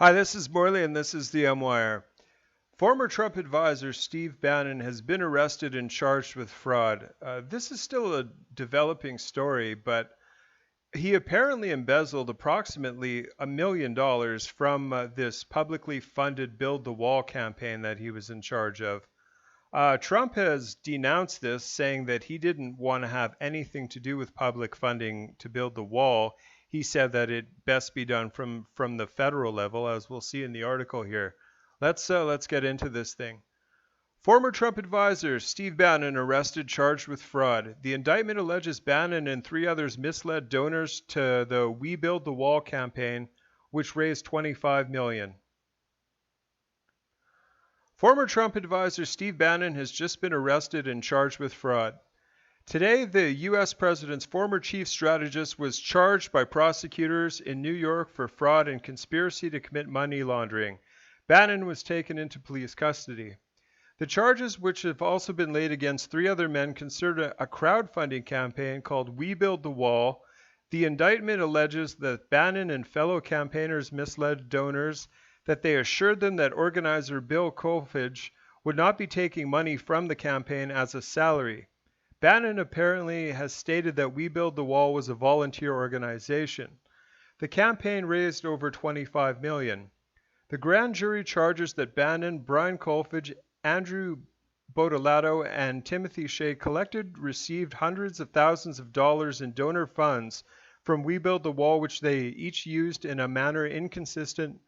Hi, this is Morley, and this is the M-Wire. Former Trump advisor Steve Bannon has been arrested and charged with fraud. This is still a developing story, but he apparently embezzled approximately $1 million from this publicly funded Build the Wall campaign that he was in charge of. Trump has denounced this, saying that he didn't want to have anything to do with public funding to build the wall. He said that it best be done from the federal level, as we'll see in the article here. Let's get into this thing. Former Trump advisor Steve Bannon arrested, charged with fraud. The indictment alleges Bannon and three others misled donors to the We Build the Wall campaign, which raised $25 million. Former Trump advisor Steve Bannon has just been arrested and charged with fraud. Today, the U.S. president's former chief strategist was charged by prosecutors in New York for fraud and conspiracy to commit money laundering. Bannon was taken into police custody. The charges, which have also been laid against three other men, concerned a crowdfunding campaign called We Build the Wall. The indictment alleges that Bannon and fellow campaigners misled donors, that they assured them that organizer Bill Kolfage would not be taking money from the campaign as a salary. Bannon apparently has stated that We Build the Wall was a volunteer organization. The campaign raised over $25 million. The grand jury charges that Bannon, Brian Kolfage, Andrew Bottolato, and Timothy Shea received hundreds of thousands of dollars in donor funds from We Build the Wall, which they each used in a manner inconsistent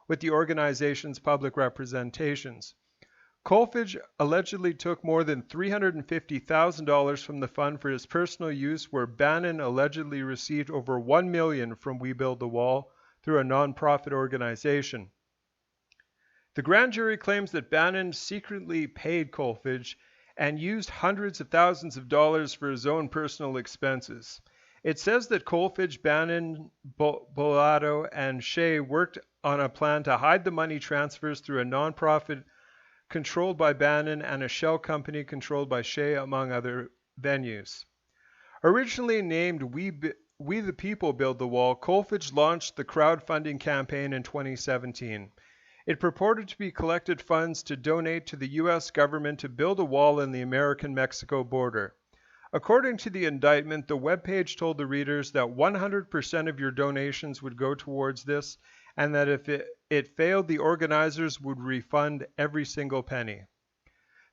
with the organization's public representations. Kolfage allegedly took more than $350,000 from the fund for his personal use, where Bannon allegedly received over $1 million from We Build the Wall through a nonprofit organization. The grand jury claims that Bannon secretly paid Kolfage and used hundreds of thousands of dollars for his own personal expenses. It says that Kolfage, Bannon, Bottolato, and Shea worked on a plan to hide the money transfers through a nonprofit controlled by Bannon and a shell company controlled by Shea, among other venues. Originally named We the People Build the Wall, Kolfage launched the crowdfunding campaign in 2017. It purported to be collected funds to donate to the U.S. government to build a wall in the American-Mexico border. According to the indictment, the webpage told the readers that 100% of your donations would go towards this, and that if it failed, the organizers would refund every single penny.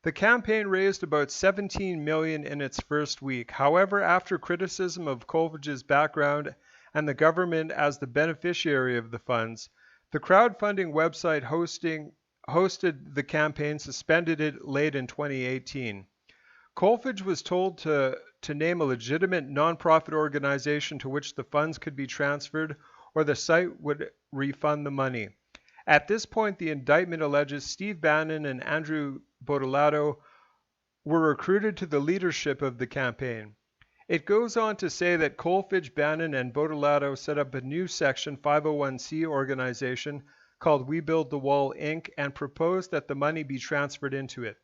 The campaign raised about $17 million in its first week. However, after criticism of Kolfage's background and the government as the beneficiary of the funds, the crowdfunding website hosted the campaign suspended it late in 2018. Kolfage was told to name a legitimate nonprofit organization to which the funds could be transferred, or the site would refund the money. At this point, the indictment alleges Steve Bannon and Andrew Bottolato were recruited to the leadership of the campaign. It goes on to say that Kolfage, Bannon, and Bottolato set up a new Section 501c organization called We Build the Wall, Inc., and proposed that the money be transferred into it.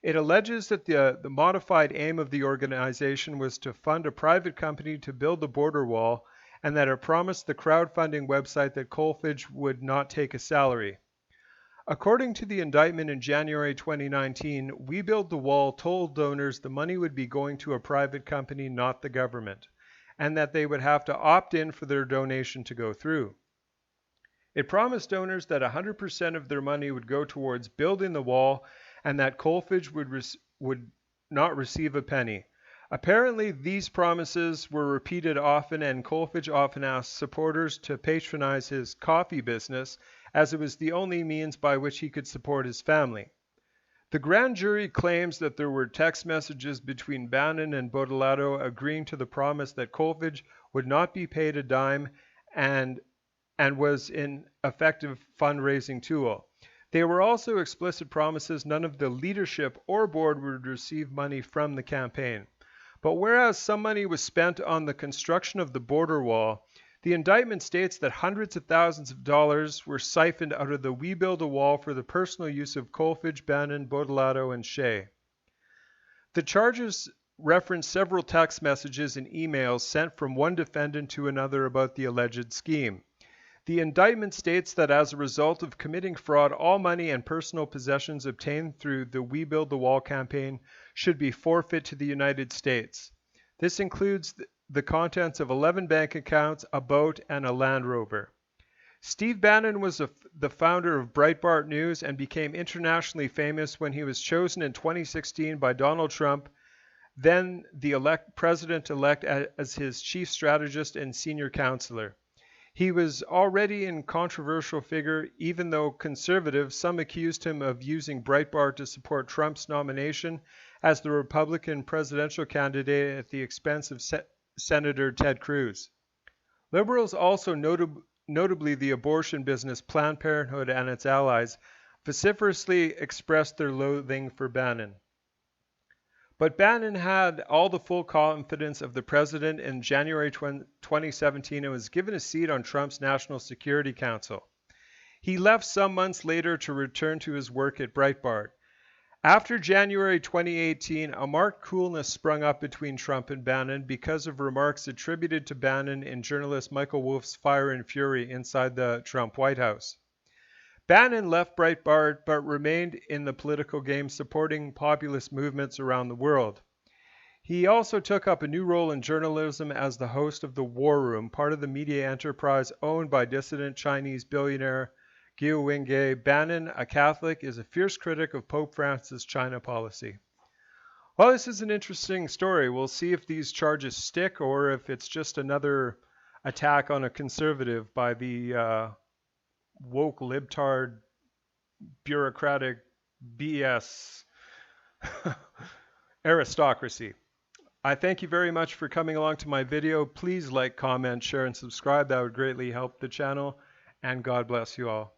It alleges that the modified aim of the organization was to fund a private company to build the border wall, and that it promised the crowdfunding website that Kolfage would not take a salary. According to the indictment in January 2019, We Build the Wall told donors the money would be going to a private company, not the government, and that they would have to opt in for their donation to go through. It promised donors that 100% of their money would go towards building the wall, and that Kolfage would not receive a penny. Apparently, these promises were repeated often, and Kolfage often asked supporters to patronize his coffee business, as it was the only means by which he could support his family. The grand jury claims that there were text messages between Bannon and Bottolato agreeing to the promise that Kolfage would not be paid a dime and was an effective fundraising tool. There were also explicit promises none of the leadership or board would receive money from the campaign. But whereas some money was spent on the construction of the border wall, the indictment states that hundreds of thousands of dollars were siphoned out of the We Build a Wall for the personal use of Kolfage, Bannon, Bottolato, and Shea. The charges reference several text messages and emails sent from one defendant to another about the alleged scheme. The indictment states that as a result of committing fraud, all money and personal possessions obtained through the We Build the Wall campaign should be forfeit to the United States. This includes the contents of 11 bank accounts, a boat, and a Land Rover. Steve Bannon was the founder of Breitbart News and became internationally famous when he was chosen in 2016 by Donald Trump, then the president-elect, as his chief strategist and senior counselor. He was already a controversial figure, even though conservatives, some accused him of using Breitbart to support Trump's nomination as the Republican presidential candidate at the expense of Senator Ted Cruz. Liberals also, notably the abortion business Planned Parenthood and its allies, vociferously expressed their loathing for Bannon. But Bannon had all the full confidence of the president in January 2017 and was given a seat on Trump's National Security Council. He left some months later to return to his work at Breitbart. After January 2018, a marked coolness sprung up between Trump and Bannon because of remarks attributed to Bannon in journalist Michael Wolff's Fire and Fury inside the Trump White House. Bannon left Breitbart but remained in the political game, supporting populist movements around the world. He also took up a new role in journalism as the host of The War Room, part of the media enterprise owned by dissident Chinese billionaire Guo Wengay. Bannon, a Catholic, is a fierce critic of Pope Francis' China policy. Well, this is an interesting story. We'll see if these charges stick or if it's just another attack on a conservative by the woke libtard bureaucratic BS aristocracy. I thank you very much for coming along to my video. Please like, comment, share, and subscribe. That would greatly help the channel. And God bless you all.